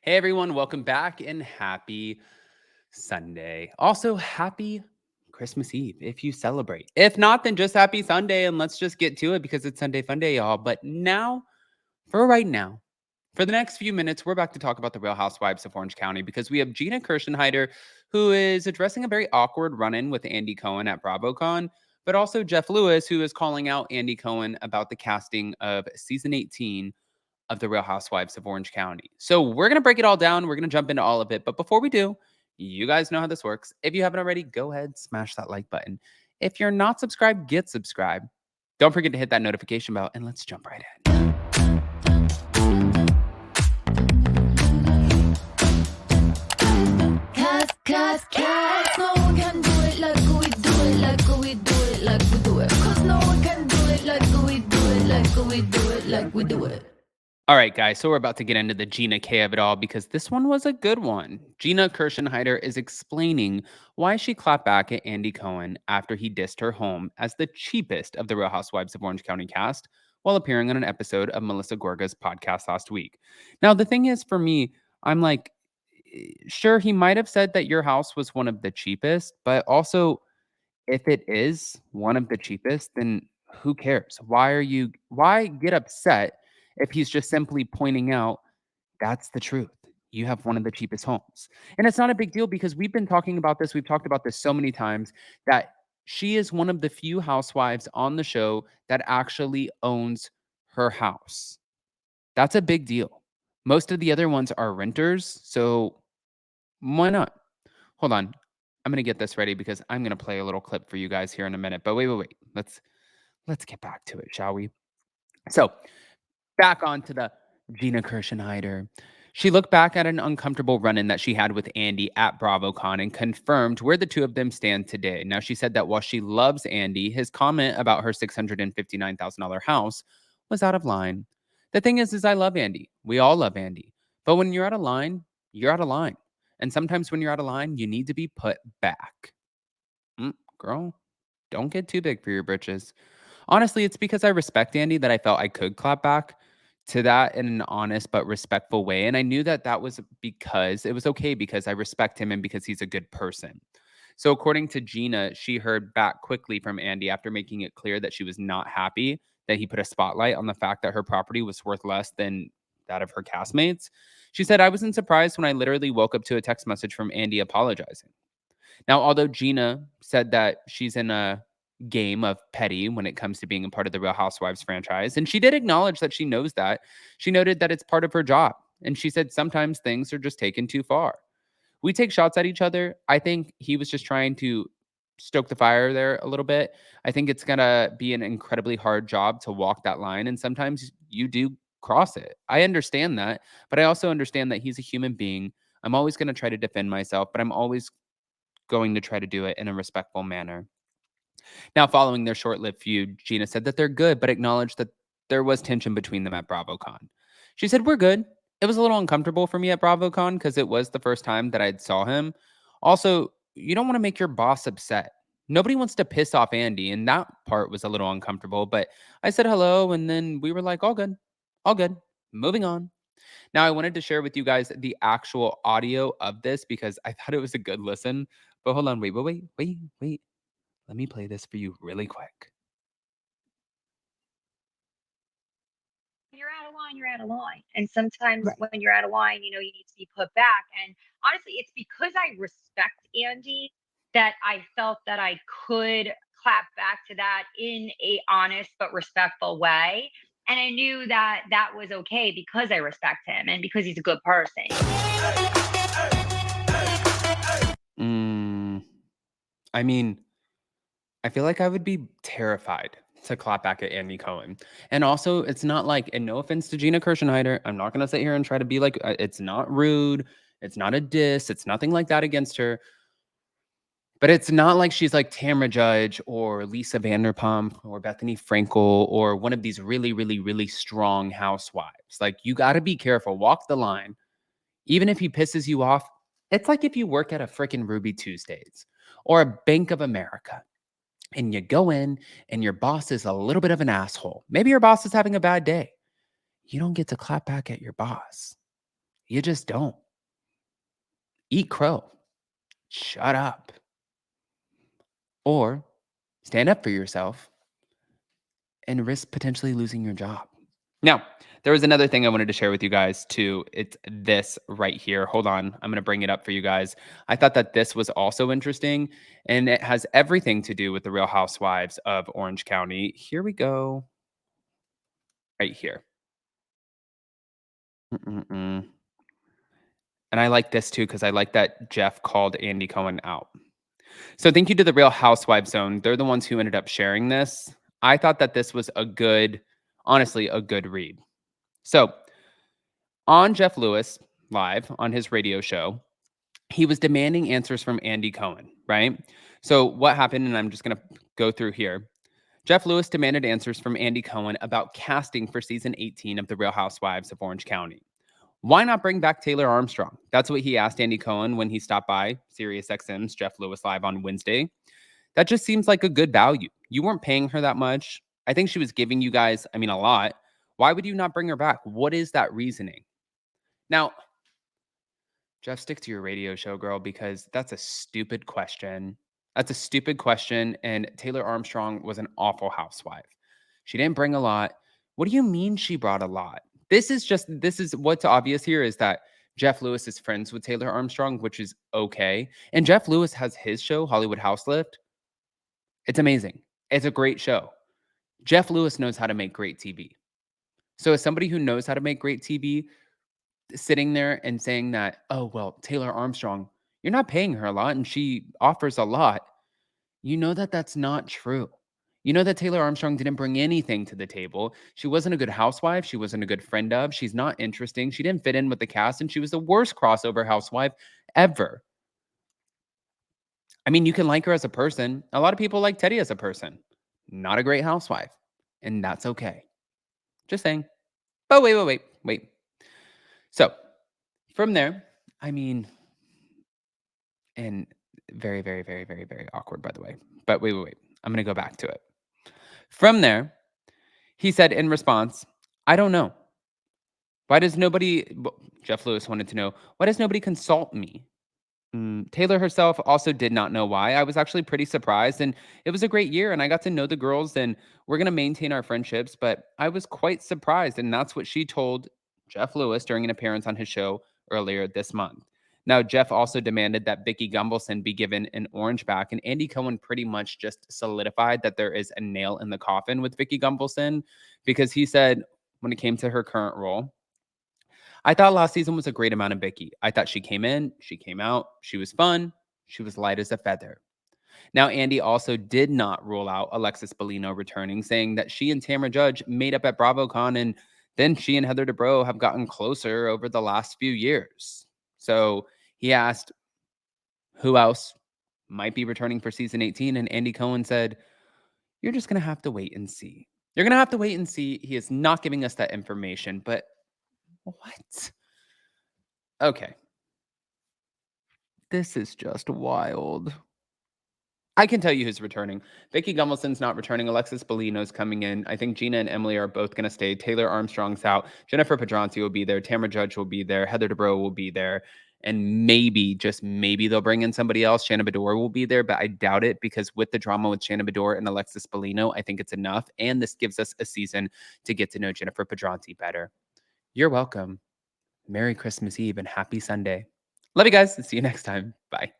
Hey everyone, welcome back and happy Sunday. Also, happy Christmas Eve if you celebrate. If not, then just happy Sunday and let's just get to it because it's Sunday Fun Day, y'all. But now, for right now, for the next few minutes, we're about to talk about the Real Housewives of Orange County because we have Gina Kirschenheiter, who is addressing a very awkward run-in with Andy Cohen at BravoCon, but also Jeff Lewis, who is calling out Andy Cohen about the casting of season 18 of the Real Housewives of Orange County. So we're going to break it all down. We're going to jump into all of it. But before we do, you guys know how this works. If you haven't already, go ahead, smash that like button. If you're not subscribed, get subscribed. Don't forget to hit that notification bell and let's jump right in. Cause no one can do it like we do it, like we do it, like we do it. Cause no one can do it like we do it, like we do it, like we do it. All right, guys, so we're about to get into the Gina K of it all because this one was a good one. Gina Kirschenheiter is explaining why she clapped back at Andy Cohen after he dissed her home as the cheapest of the Real Housewives of Orange County cast while appearing on an episode of Melissa Gorga's podcast last week. Now, the thing is, for me, I'm like, sure, he might have said that your house was one of the cheapest, but also, if it is one of the cheapest, then who cares? Why get upset if he's just simply pointing out that's the truth? You have one of the cheapest homes. And it's not a big deal because we've been talking about this. We've talked about this so many times that she is one of the few housewives on the show that actually owns her house. That's a big deal. Most of the other ones are renters. So why not? Hold on. I'm gonna get this ready because I'm gonna play a little clip for you guys here in a minute. But wait. Let's get back to it, shall we? So back onto the Gina Kirschenheiter. She looked back at an uncomfortable run-in that she had with Andy at BravoCon and confirmed where the two of them stand today. Now, she said that while she loves Andy, his comment about her $659,000 house was out of line. The thing is I love Andy. We all love Andy. But when you're out of line, you're out of line. And sometimes when you're out of line, you need to be put back. Girl, don't get too big for your britches. Honestly, it's because I respect Andy that I felt I could clap back to that in an honest but respectful way. And I knew that that was because it was okay because I respect him and because he's a good person. So, according to Gina, she heard back quickly from Andy after making it clear that she was not happy that he put a spotlight on the fact that her property was worth less than that of her castmates. She said, I wasn't surprised when I literally woke up to a text message from Andy apologizing. Now, although Gina said that she's in a game of petty when it comes to being a part of the Real Housewives franchise, and she did acknowledge that she knows that, she noted that it's part of her job. And she said sometimes things are just taken too far. We take shots at each other. I think he was just trying to stoke the fire there a little bit. I think it's going to be an incredibly hard job to walk that line. And sometimes you do cross it. I understand that. But I also understand that he's a human being. I'm always going to try to defend myself, but I'm always going to try to do it in a respectful manner. Now, following their short lived feud, Gina said that they're good, but acknowledged that there was tension between them at BravoCon. She said, we're good. It was a little uncomfortable for me at BravoCon because it was the first time that I'd saw him. Also, you don't want to make your boss upset. Nobody wants to piss off Andy, and that part was a little uncomfortable. But I said hello, and then we were like, all good, moving on. Now, I wanted to share with you guys the actual audio of this because I thought it was a good listen. But hold on, wait. Let me play this for you really quick. You're out of line, you're out of line. And sometimes Right. when you're out of line, you need to be put back. And honestly, it's because I respect Andy that I felt that I could clap back to that in a honest but respectful way. And I knew that that was okay because I respect him and because he's a good person. Mm, I mean, I feel like I would be terrified to clap back at Andy Cohen. And also, it's not like, and no offense to Gina Kirschenheiter, I'm not going to sit here and try to be like, it's not rude. It's not a diss. It's nothing like that against her. But it's not like she's like Tamra Judge or Lisa Vanderpump or Bethany Frankel or one of these really strong housewives. Like, you got to be careful. Walk the line. Even if he pisses you off, it's like if you work at a freaking Ruby Tuesdays or a Bank of America and you go in and your boss is a little bit of an asshole. Maybe your boss is having a bad day. You don't get to clap back at your boss. You just don't. Eat crow. Shut up. Or stand up for yourself and risk potentially losing your job. Now, there was another thing I wanted to share with you guys too. It's this right here. Hold on. I'm going to bring it up for you guys. I thought that this was also interesting, and it has everything to do with the Real Housewives of Orange County. Here we go. Right here. Mm-mm-mm. And I like this too because I like that Jeff called Andy Cohen out. So thank you to the Real Housewives Zone. They're the ones who ended up sharing this. I thought that this was a good, honestly, a good read. So on Jeff Lewis live on his radio show, he was demanding answers from Andy Cohen, right? So what happened, and I'm just going to go through here. Jeff Lewis demanded answers from Andy Cohen about casting for season 18 of The Real Housewives of Orange County. Why not bring back Taylor Armstrong? That's what he asked Andy Cohen when he stopped by SiriusXM's Jeff Lewis Live on Wednesday. That just seems like a good value. You weren't paying her that much. I think she was giving you guys, I mean, a lot. Why would you not bring her back? What is that reasoning? Now, Jeff, stick to your radio show, girl, because that's a stupid question. That's a stupid question. And Taylor Armstrong was an awful housewife. She didn't bring a lot. What do you mean she brought a lot? This is what's obvious here is that Jeff Lewis is friends with Taylor Armstrong, which is okay. And Jeff Lewis has his show, Hollywood House Lift. It's amazing. It's a great show. Jeff Lewis knows how to make great TV. So as somebody who knows how to make great TV, sitting there and saying that, oh, well, Taylor Armstrong, you're not paying her a lot and she offers a lot. You know that that's not true. You know that Taylor Armstrong didn't bring anything to the table. She wasn't a good housewife. She wasn't a good friend of. She's not interesting. She didn't fit in with the cast, and she was the worst crossover housewife ever. I mean, you can like her as a person. A lot of people like Teddy as a person. Not a great housewife, and that's okay. Just saying. But wait. So from there, I mean, and very, very, very, very, very awkward, by the way. But wait. I'm going to go back to it. From there, he said in response, I don't know. Why does nobody, Jeff Lewis wanted to know, why does nobody consult me? Taylor herself also did not know why. I was actually pretty surprised, and it was a great year, and I got to know the girls, and we're going to maintain our friendships, but I was quite surprised, and that's what she told Jeff Lewis during an appearance on his show earlier this month. Now, Jeff also demanded that Vicky Gunvalson be given an orange back, and Andy Cohen pretty much just solidified that there is a nail in the coffin with Vicky Gunvalson because he said when it came to her current role, I thought last season was a great amount of Vicky. I thought she came in, she came out, she was fun, she was light as a feather. Now, Andy also did not rule out Alexis Bellino returning, saying that she and Tamra Judge made up at BravoCon, and then she and Heather Dubrow have gotten closer over the last few years. So he asked who else might be returning for season 18, and Andy Cohen said, you're just going to have to wait and see. You're going to have to wait and see. He is not giving us that information, but what? Okay. This is just wild. I can tell you who's returning. Vicky Gunvalson's not returning. Alexis Bellino's coming in. I think Gina and Emily are both going to stay. Taylor Armstrong's out. Jennifer Pedranti will be there. Tamra Judge will be there. Heather Dubrow will be there. And maybe, just maybe, they'll bring in somebody else. Shannon Bedore will be there, but I doubt it because with the drama with Shannon Bedore and Alexis Bellino, I think it's enough. And this gives us a season to get to know Jennifer Pedranti better. You're welcome. Merry Christmas Eve and happy Sunday. Love you guys. See you next time. Bye.